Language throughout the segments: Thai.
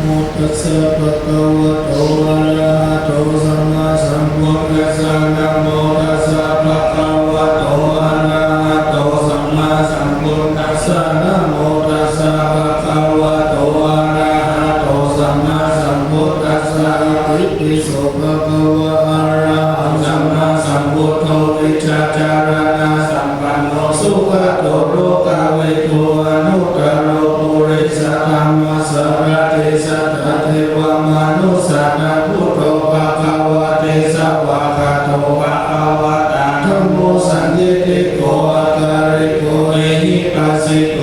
ตัสสะภะคะวะโตอะระหะโตสัมมาสัมพุทธัสสะนะโมตัสสะภะคะวะโตอะระหะโตสัมมาสัมพุทธัสสะนะโมตัสสะภะคะวะโตอะระหะโตสัมมาสัมพุทธัสสะอิติปิโสภะคะวะอะระหังสัมมาสัมพุทโธวิชชาจารณะสัมปันโนสุขโตโลกาวิทูอนุตตโรปุริสธรรมสารติสัทธะเทวมนุสสะนะพุทโธภะคะวะเตสวะคะโตภะคะวะตาธัมโมสันติติโกอาการิโกเอหิปัสสิโก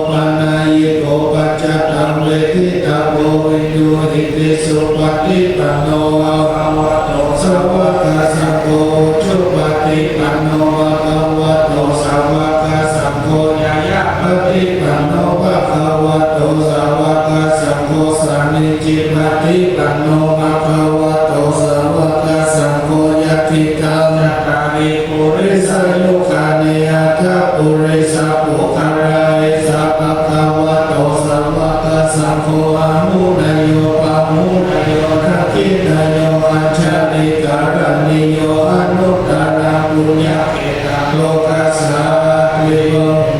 ปนัยโกปัจจตังเวทิตาโกวินยูหิติสุปฏิปันโนอะระหะโตสาวกสังโฆชุปฏิปันโนอะระหะโตสาวกสังโฆญาญะปฏิปันโนภะคะวะโตสาวกสังโฆสันนิจิปฏิปันโนภะคะวะโตสาวกสังโฆยัตถิตังจัตตาริปุริสยุคานิอัตถปุริสปุคาราอิสะภะคะวะโตสาวกสังโฆอะมุนโยปะมุนโยทักขินโยอัจฉริการณิโยอนุตตรปุญญเขตโลกัสสะวิโย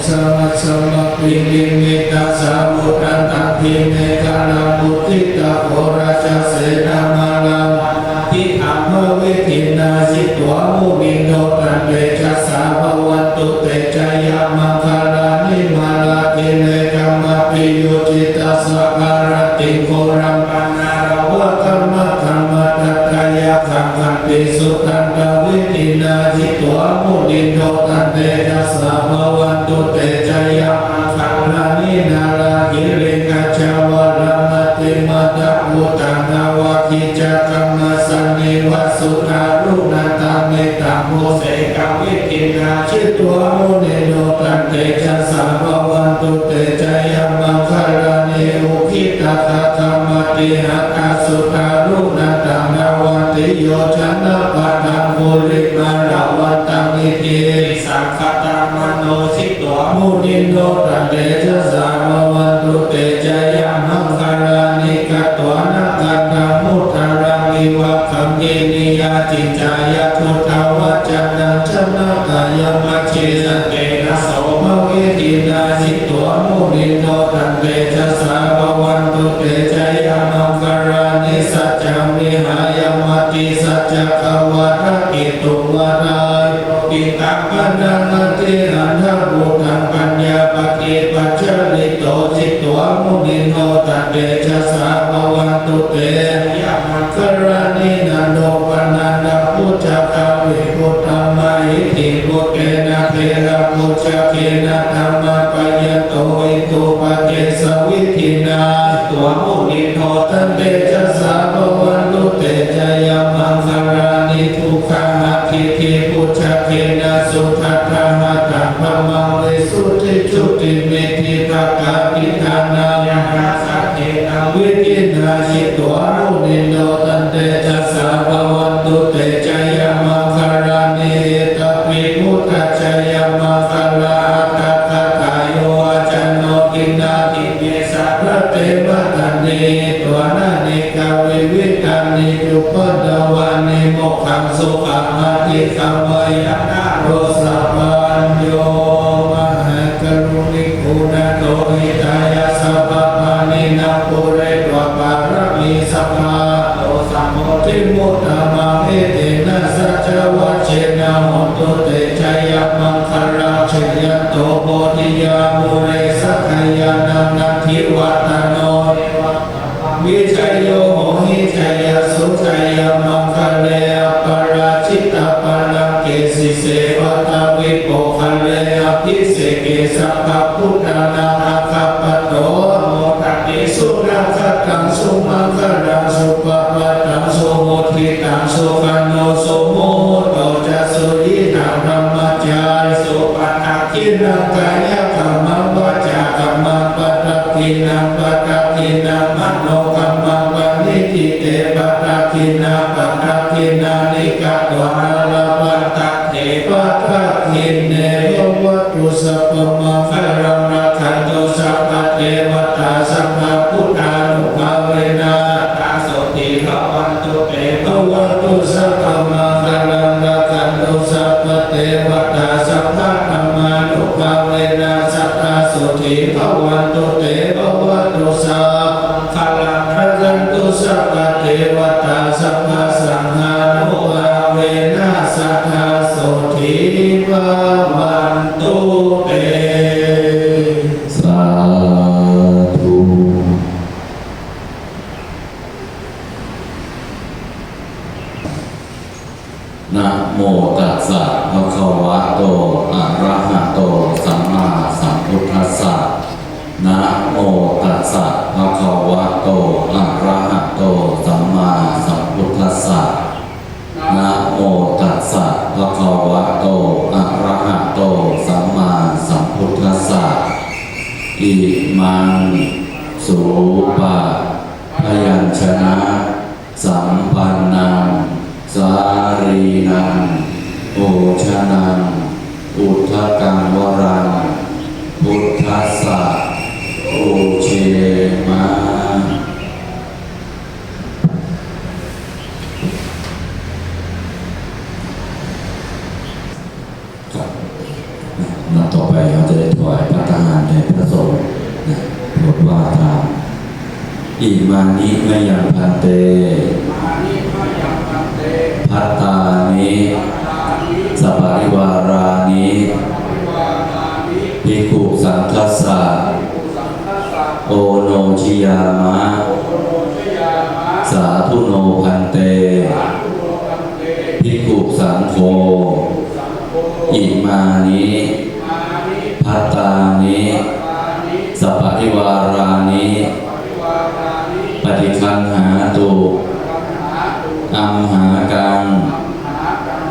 สมัสสมะปินิมิตาสาวุตันตัพิเมฆานาปุติตาโหราชเสนามาลังทิอัมมะเวทินาสิตวะมุนิโนตันเตจัสสะภวันตุเตจายามังคารานิมาลาติเนกัมมะปิโยจิตาสการติโกรัมปันนารวะธรรมะธรรมะตัตถายะขังขันติสุตันตเวทินาสิตวะมุนิโนตันเตจัสสะภวันตุเตจายามังคารานินาลาคิริกัจจวรมติมัตตพุตังนาวะคิจักรรมสันนิวัสสุขารุณตาเมตตาโมเสกวิทินาชิตัวมุนิโนตันเตจัสสะภวันตุเตจายามังคารานิอุคิตาธรรมติหะกาสุขารุณตานาวติโยชนะปัฏฐานภูริมาราวันตังอิติสังคตามโนสิตัวมุนิโนตันเตจัสสะภวันตุเตจายามังคารานิกัตตวนาคันธามุทารังอิวะคัมเยนิยาติจายาทุตวัจจันตังชนะกายมัจเจสเตนะโสมะเวทินาสิตัวมุนิโนตันเตจัสสะภวันตุเตจายามังคารานิสัจจามิหายมัตติสัจจกวัฏกิตุวาราปิตังปัญญาติอันทบุตังปัญญาปฏิปัจจลิโตจิตวมุนิโนตันเตจัสสะภวันตุเตยามังคารานินันโดปนันดาพุทธคาวิพุทธมาหิติพุทเกนะเทระพุทธเกนะธรรมปัญญโตอิตุปะเกสวิทินาตัวมุนิโนตันเตจัสสะภวันตุเตจายามังคารานิทุกขังอคิติพุทธเกนะสุทัตถะหะตัมภมังเวสุติจุติเมธิภะกาปิธานายังราสัจเจนะวิกินาชิตัวมุนิโนตันเตจัสสะภวันตุเตจายามังคารานิตปิมุตตะจายามังคาราตัคคะกายโยอาจันโนกินาติเมสะพระเตวะตันเนตัวนานิกาวิวิตานิจุปดวานิโมกขังสุขังอธิคัมวยานาโรสัพพัญโยมหากรุณิโกนาโตหิตายาสัพพะมานินาปุเรตวะปารมีสัพพะโตสัมโมทิมุตตะมาเอเตนะสัจวัจเจนะโหตุเตจายามังคาราชยโตโพธิยามุเรสัคยานังนันทิวัตโนวิจัยโยโหหิจัยสุจัยมังคะเลอปราชิตาปรังเกสิเสวตาวิโปคะเลอภิเสเกสัพพพุทธานาคาปโตโมทัติสุนัขตังสุมังคลังสุปปัตตังสุโมทิตังสุขันโนสุโมโตจัสสุยิตังธรรมจารสุปัฏฐาคินังกายกัมมังวาจากัมมังปัฏฐกินังปัฏฐกินังมโนกัมมังปณิทิเตปัฏฐกินังปัฏฐกินานิกะตัวนาลปัตตะเทปัฏฐกินเนโยวัตถุสัพพมังคารังรักขันตุสัพพะเทวตาสัพพะพุทธานุภาเว สุธีภวันตุเตภวัตุสัพพะลังรักันตุสัพพะเทวตาสัพพะสังฆานุภาเวนัสสทธาสุธีภวันตุเตสาธุนะโมตัสสะภะคะวะโตอะระหะโตสัมมาสัมพุทธัสสะนะโมตัสสะภะคะวะโตอะระหะโตสัมมาสัมพุทธัสสะนะโมตัสสะภะคะวะโตอะระหะโตสัมมาสัมพุทธัสสะอิมังสุปะพยัญชนะสัมปันนังสารีนังโอชนังอุทธกังวรังพุทธัสสะโอเชมาครับนับต่อไปเราจะได้ถวายพระทหารแด่พระสงฆ์บทว่าทานอิมานิมยังพันเตพัตตานิสัปปริวารานิภิกขุสังคัสสะโอโนชิยามะสาธุโนพันเตภิกขุสังโฆอิมานิพัตตานิสัปปริวารานิปฏิคันหาตุอัมหากัง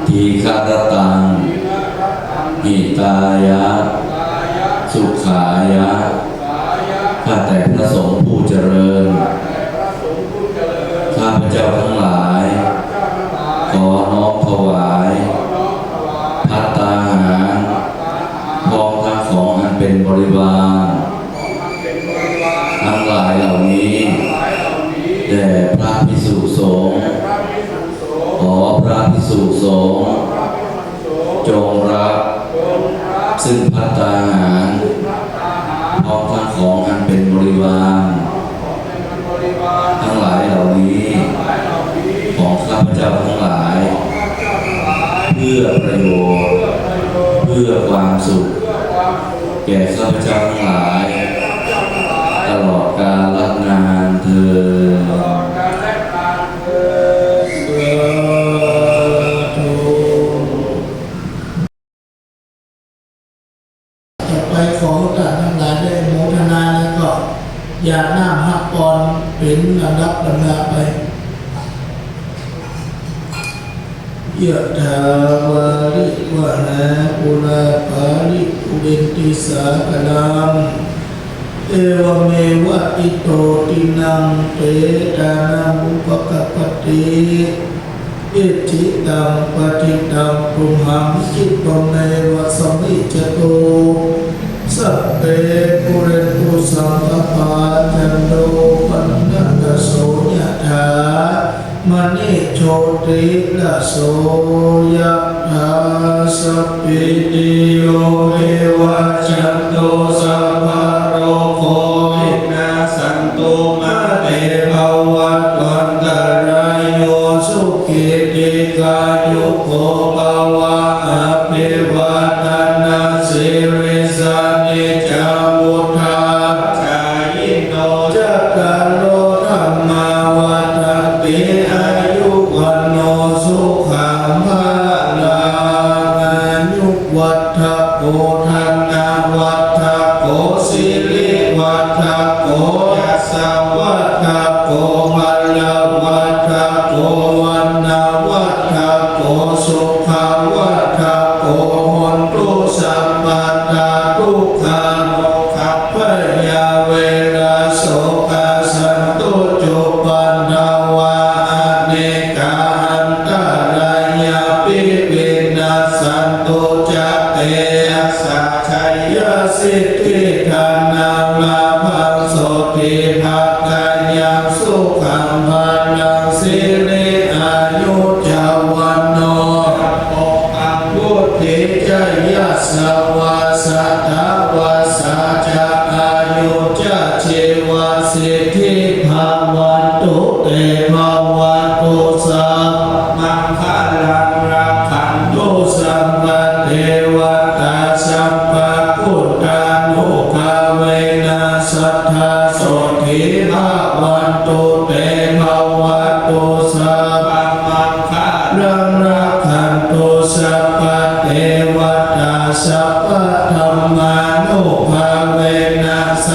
ทีฆารตังหิตายะสุขายะข้าแต่พระสงฆ์ผู้เจริญข้าพเจ้าทั้งหลายขอน้อมถวายภัตตาหารพร้อมทั้งของอันเป็นบริวารทั้งหลายเหล่านี้แด่พระภิกษุสงฆ์ขอพระภิกษุสงฆ์จงรับซึ่งภัตตาหารพร้อมทั้งของอันเป็นบริวารทั้งหลายเหล่านี้ของข้าพเจ้าทั้งหลายเพื่อประโยชน์เพื่อความสุขแก่ข้าพเจ้าทั้งหลายตลอดกาลนานเถิดต่อไปขอท่านทั้งหลายได้โมทนาแล้วก็อย่าหน้าหักปอนเป็นลำดับไปยะถาวาริวะหาปุราปาริปุเรนติสากลังเอวเมวะอิโตตินังเปตานังอุปกปปติอิจิตังปฏิตังปุมหังคิปะเมวะสมิจโตสัพเพปุเรนตุสังฆปาจันโตปันนะกะโสยะถามณิโชติละโสยะถาสัพพิติโยวิวัจจันโตสัพพะโรโควินาศสันตุมาเตภวัตวันตรายโยสุขิติกายุโกภวะอภิวาทนาสิริสานิจังวุฒาจายิโนจักขันโลธรรมาวัฏฏันติอายุวันโนสุขังภาลังอายุวัฏฏโกธันนาวัฏฏโกสิริวัฏฏโกยัสสะวัฏฏโกมัลลวัฏฏโกวันนาวัฏฏโกสุขวัฏฏโกหนตุสัมปัตตาทุกขาโมขัพพยาเวราโสกาสันตุจุปันดาวาอเนกาหันตรายาปิวินาสันตุจักเตสัจชัยยสิทธิทานาลาภังโสติภากัญญังสุขังภานังสิริอายุจาวันโนโออังวุธิจยัสสวาสัทธาวาสาจา หิภาวันตุเตภวัตตุสัพพังคารังรักขันตุสัพพะเทวตาสัพพะธรรมานุภาเวนัสส